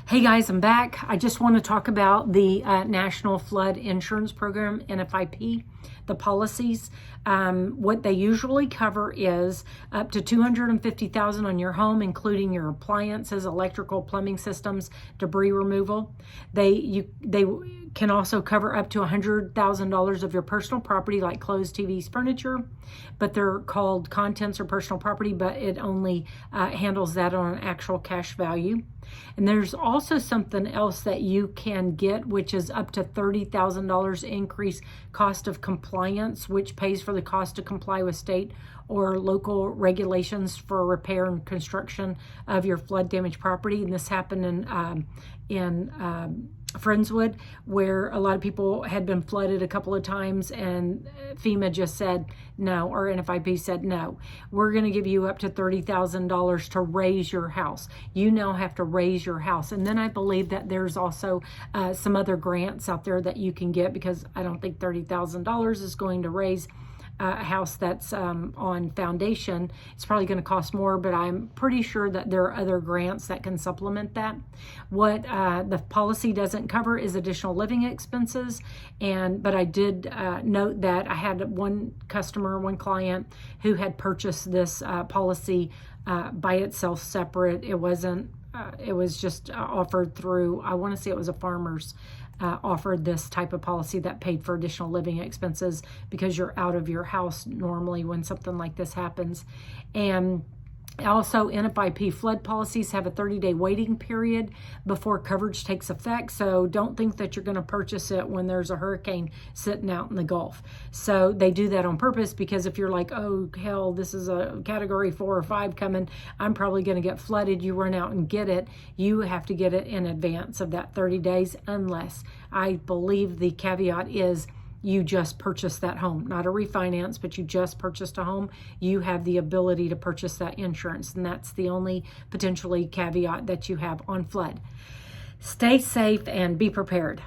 Hey guys, I'm back. I just want to talk about the National Flood Insurance Program, NFIP, the policies. What they usually cover is up to $250,000 on your home, including your appliances, electrical, plumbing systems, debris removal. They can also cover up to $100,000 of your personal property, like clothes, TVs, furniture, but they're called contents or personal property, but it only handles that on an actual cash value. And there's also something else that you can get, which is up to $30,000 increase cost of compliance, which pays for the cost to comply with state or local regulations for repair and construction of your flood damaged property. And this happened in Friendswood, where a lot of people had been flooded a couple of times, and FEMA just said no, or NFIP said no. We're going to give you up to $30,000 to raise your house. You now have to raise your house. And then I believe that there's also some other grants out there that you can get, because I don't think $30,000 is going to raise a house that's on foundation. It's probably going to cost more, but I'm pretty sure that there are other grants that can supplement that. What the policy doesn't cover is additional living expenses, but I did note that I had one client who had purchased this policy by itself separate. It wasn't it was just offered through, I want to say it was a farmer's offered this type of policy that paid for additional living expenses because you're out of your house normally when something like this happens. And also, NFIP flood policies have a 30-day waiting period before coverage takes effect. So don't think that you're going to purchase it when there's a hurricane sitting out in the Gulf. So they do that on purpose, because if you're like, oh, hell, this is a category 4 or 5 coming, I'm probably going to get flooded. You run out and get it. You have to get it in advance of that 30 days, unless, I believe the caveat is, you just purchased that home, not a refinance, but you just purchased a home. You have the ability to purchase that insurance, and that's the only potentially caveat that you have on flood. Stay safe and be prepared.